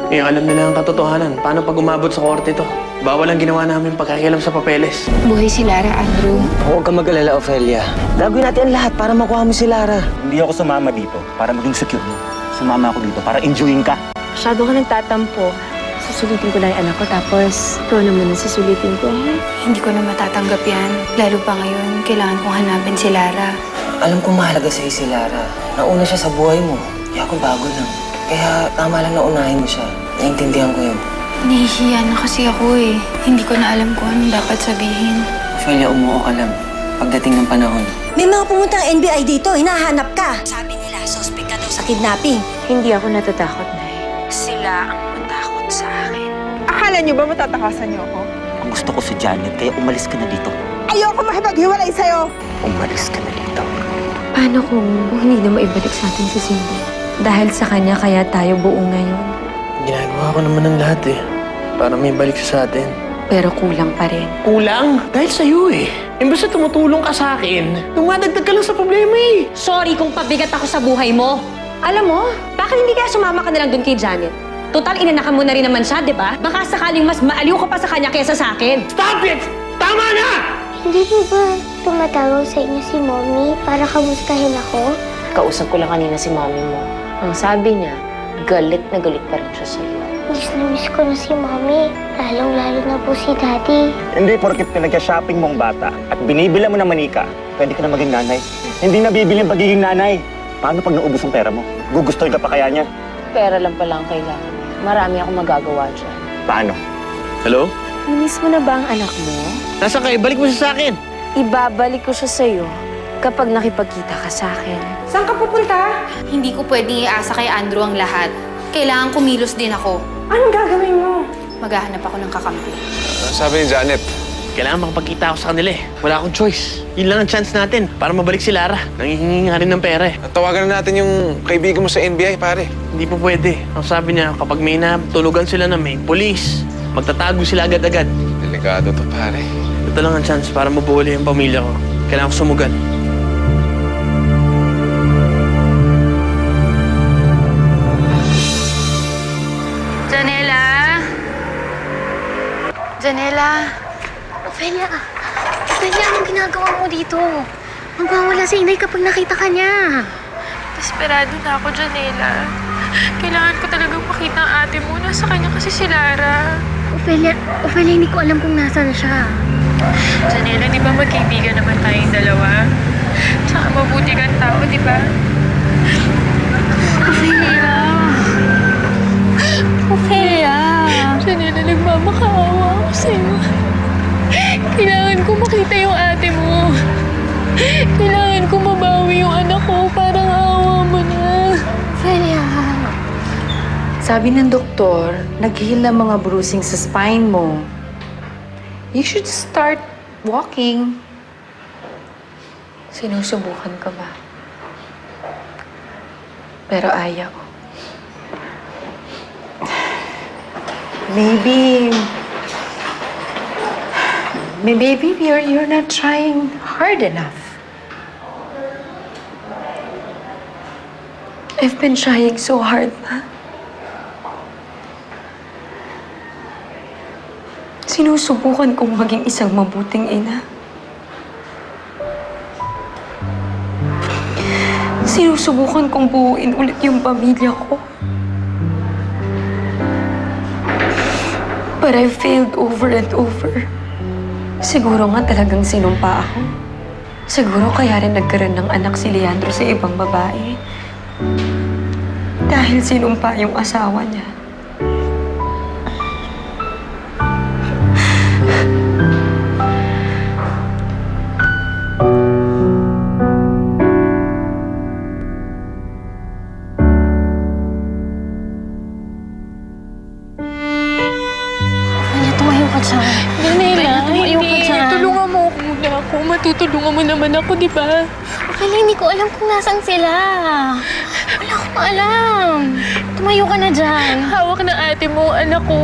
Eh, alam nila ang katotohanan. Paano pag umabot sa korte to? Bawal ang ginawa namin pagkakialam sa papeles. Buhay si Lara, Andrew. Huwag kang mag-alala, Ophelia. Gagawin natin ang lahat para makuha mo si Lara. Hindi ako sumama dito para maging secure mo. Sumama ako dito para enjoyin ka. Masyado ka nagtatampo. Susulitin ko lang yung anak ko, tapos ikaw naman ang susulitin ko. Hindi ko na matatanggap yan. Lalo pa ngayon, kailangan kong hanapin si Lara. Alam kong mahalaga sa'yo si Lara. Nauna siya sa buhay mo. Kaya ako bago lang. Kaya tama lang na unahin mo siya. Naintindihan ko yun. Nahihiya na kasi ako eh. Hindi ko na alam kung anong dapat sabihin. Ophelia, umuo ka lang. Pagdating ng panahon. May mga pumuntang NBI dito, hinahanap ka. Sabi nila, suspect ka daw sa kidnapping. Hindi ako natatakot, Nay. Sila ang matakot sa akin. Akala niyo ba matatakasan niyo ako? Ang gusto ko si Janet, kaya umalis ka na dito. Ayoko makipaghiwalay sa'yo! Umalis ka na dito. Paano kung hindi na maibalik sa atin si Cindy? Dahil sa kanya kaya tayo buo ngayon. Ginagawa ko naman ng lahat eh. Para may balik siya sa atin. Pero kulang pa rin. Kulang? Dahil sa'yo eh. Imbes na tumutulong ka sa akin, dumadagdag ka lang sa problema eh. Sorry kung pabigat ako sa buhay mo. Alam mo, bakit hindi kaya sumama ka na lang dun kay Janet? Total, inanakan mo na rin naman siya, di ba? Baka sakaling mas maaliw ka pa sa kanya kaysa sa akin. Stop it! Tama na! Hindi po ba tumatawag sa inyo si Mommy para kamustahin ako? Kausap ko lang kanina si Mommy mo. Ang sabi niya, galit na galit pa rin siya sa'yo. Miss na miss ko na si Mommy. Lalong-lalo na po si Daddy. Hindi porkit pinagka-shopping mong bata at binibila mo ng manika, pwede ka na maging nanay. Hindi na bibili ang pagiging nanay. Paano pag naubos ang pera mo? Gugustoy ka pa kaya niya? Pera lang pala ang kailangan. Marami akong magagawa dyan. Paano? Hello? Miss mo na ba ang anak mo? Nasaan ka? Ibalik mo siya sa akin. Ibabalik ko siya sa'yo kapag nakipagkita ka sa akin. Saan ka pupunta? Hindi ko pwedeng iasa kay Andrew ang lahat. Kailangan kumilos din ako. Anong gagawin mo? Maghahanap ako ng kakampi. Sabi ni Janet, Kailangan makapagkita ako sa kanila eh. Wala akong choice. Yun lang ang chance natin para mabalik si Lara. Nangihingi nga rin ng pera eh. tawagan na natin yung kaibigan mo sa NBI, pare. Hindi po pwede. Ang sabi niya, kapag may natulugan sila na may polis, magtatago sila agad-agad. Delikado to, pare. Ito lang ang chance para mabuo ulit yung pamilya ko. Kailangan ko sumugal. Janela? Janela? Ophelia, Ophelia, anong ginagawa mo dito? Magwawala si Inay kapag nakita ka niya. Desperado na ako, Janela. Kailangan ko talagang makita ang ate mo. Nasa kanya kasi si Lara. Ophelia, hindi ko alam kung nasaan siya. Janela, di ba magkaibigan naman tayong dalawa? Tsaka mabuti kang tao, di ba? Ophelia! Ophelia! Janela, nagmamakaawa ako sa'yo. Kailangan ko makita yung ate mo. Kailangan ko mabawi yung anak ko. Parang awa mo na. Ophelia! Sabi ng doktor, nag-heal ng mga bruising sa spine mo. You should start walking. Sinusubukan ka ba? Pero ayaw. Maybe you're not trying hard enough. I've been trying so hard, ma. Sinusubukan kong maging isang mabuting ina. Sinusubukan kong buuin ulit yung pamilya ko. But I failed over and over. Siguro nga talagang sinumpa ako. Siguro kaya rin nagkaroon ng anak si Leandro sa ibang babae. Dahil sinumpa yung asawa niya. Tumayo ka dyan. Janela, tumayo ka hindi. dyan. Tulungan mo muna ako. Matutulungan mo naman ako, di ba? Ophelia, hindi ko alam kung nasan sila. Wala akong alam. Tumayo ka na dyan. Hawak na ate mo, anak ko.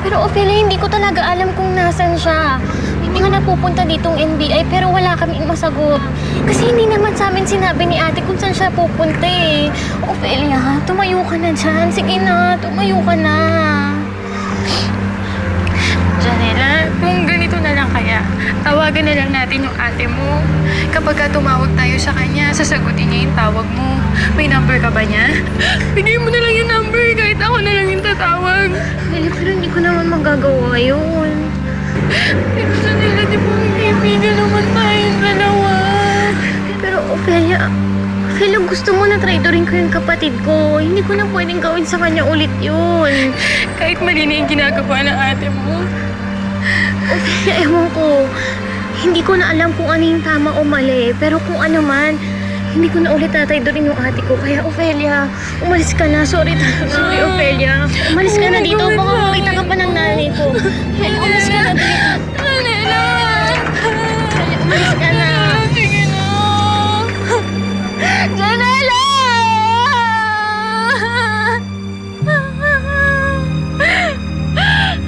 Pero Ophelia, hindi ko talaga alam kung nasan siya. May May nga napupunta ditong NBI pero wala kaming masagot. Kasi hindi naman sa amin sinabi ni ate kung saan siya pupunta eh. Ophelia, tumayo ka na dyan. Sige na, tumayo ka na. Janela, kung ganito na lang kaya, tawagan na lang natin yung ate mo. Kapag tumawag tayo sa kanya, sasagutin niya yung tawag mo. May number ka ba niya? Bigay mo na lang yung number kahit ako na lang yung tatawag. Pero hindi ko naman magagawa yun. Pero Janela, di ba may kaibigan naman tayong dalawa? Pero Ophelia, gusto mo na traidorin ko yung kapatid ko. Hindi ko na pwedeng gawin sa kanya ulit yun. Kahit mali na yung ginagawa ng ate mo. Ophelia, ewan ko. Hindi ko na alam kung ano yung tama o mali. Pero kung ano man, hindi ko na ulit tatraidorin yung ate ko. Kaya Ophelia, umalis ka na. Sorry, Ophelia. Umalis ka na dito. Baka makita ka pa ng nanay ko. Ophelia, umalis ka na dito. Janela! Umalis ka na. Sige na! Janela!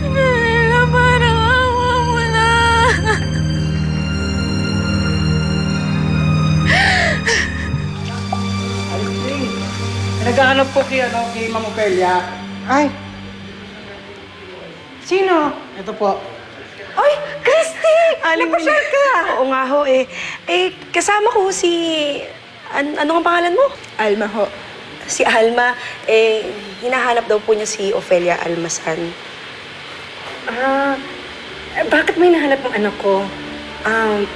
Janela, parang awa mo na. Naghahanap po kay Ma'am Ophelia. Ay. Sino? Ito po. Ay, Christy! Napasyal ka! Oo nga ho eh. Kasama ko si... ano ang pangalan mo? Alma ho. Si Alma. Hinahanap daw po niya si Ophelia Almasan. Bakit may nahanap ng anak ko?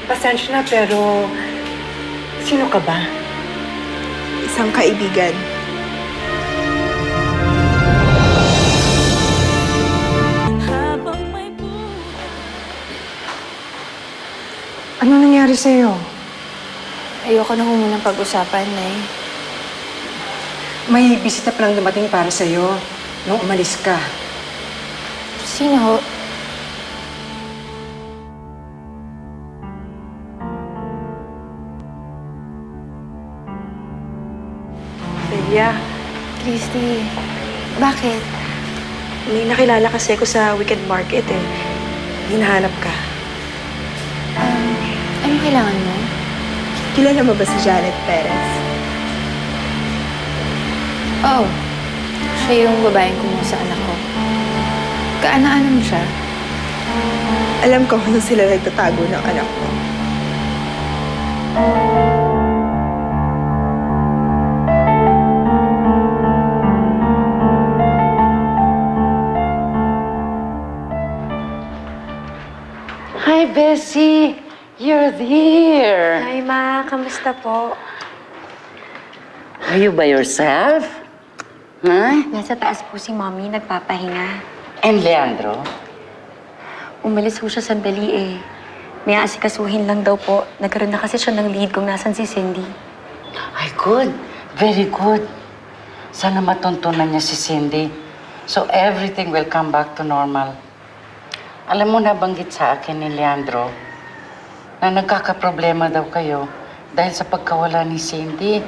Pasensya na pero... Sino ka ba? Isang kaibigan. Ano nangyari sa'yo? Ayoko na munang pag-usapan, Nay. May bisita pa lang dumating para sa'yo nung umalis ka. Sino ho? Ophelia, Christy, bakit? may nakilala kasi ako sa weekend market eh. Hinahanap ka. Anong kailangan mo? Kilala mo ba si Janet Perez? Oh, siya yung babaeng kumuha sa anak ko. Kaana-ano mo siya? Alam ko kung sila nagtatago ng anak ko. Hi, Bessie. You're there. Hi, Ma. Kamusta po? Are you by yourself? Huh? Nasa taas po si Mommy, nagpapahinga. And Leandro? Umalis po siya sandali eh. May aasikasuhin lang daw po. Nagkaroon na kasi siya ng lead kung nasan si Cindy. Ay, good. Very good. Sana matuntunan niya si Cindy. So everything will come back to normal. Alam mo, nabanggit sa akin ni Leandro na nagkakaproblema daw kayo dahil sa pagkawala ni Cindy.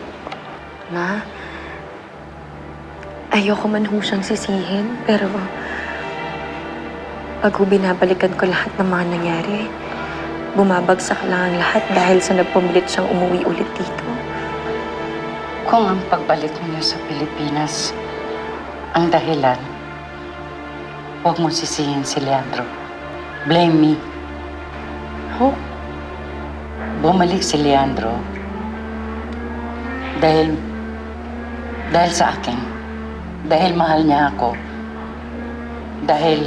Ma, ayoko man ho siyang sisihin, pero pag binabalikan ko lahat ng mga nangyari, bumabagsak lang ang lahat dahil sa nagpumilit siyang umuwi ulit dito. Kung ang pagbalik niyo sa Pilipinas ang dahilan, huwag mo sisihin si Leandro. Blame me. Ho? Bumalik si Leandro dahil sa akin. Dahil mahal niya ako. Dahil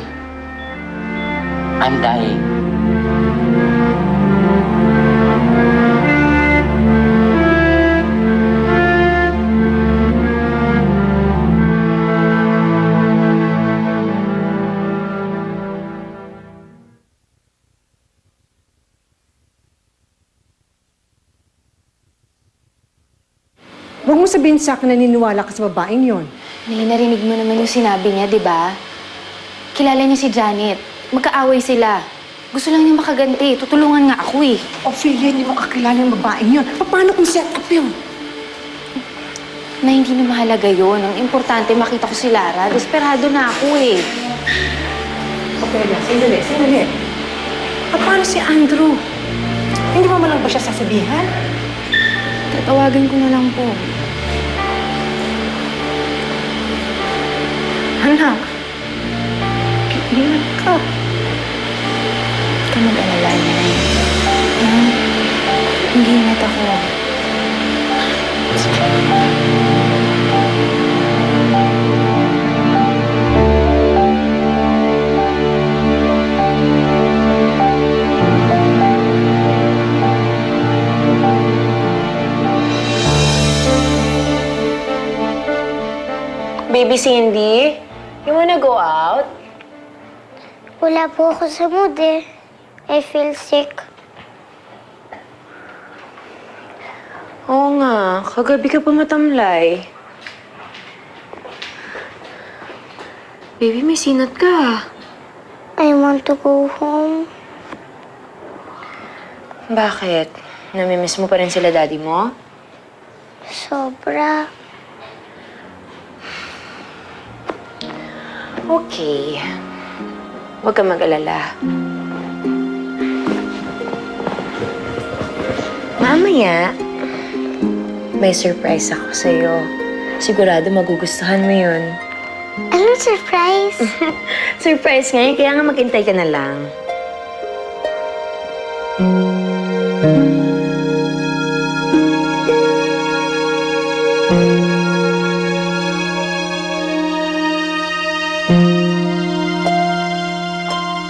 I'm dying. Huwag mo sabihin sa akin na niniwala ka sa babaeng yon. Nay, narinig mo naman yung sinabi niya, di ba? Kilala niya si Janet. Magkaaway sila. Gusto lang niya makaganti. Tutulungan nga ako eh. Ophelia, hindi mo kakilala yung babaeng yon. Paano kung set up yun? Na hindi na mahalaga yun. Ang importante, makita ko si Lara. Desperado na ako eh. Ophelia, sandali. At paano si Andrew? Hindi mo man lang ba siya sasabihan? Tatawagan ko na lang po. Anak, iiwan ka. Huwag ka mag-alala, Nay. Mag-ingat ako. Baby Cindy, you wanna go out? Wala po ako sa mood eh. I feel sick. Oo nga, kagabi ka pa matamlay. Baby, may sinat ka. I want to go home. Bakit? Namimiss mo pa rin sila daddy mo? Sobra. Okay. Huwag ka mag-alala. Mamaya, may surprise ako sa'yo. Sigurado magugustuhan mo yun. Anong surprise? Surprise ngayon, kaya nga maghintay ka na lang.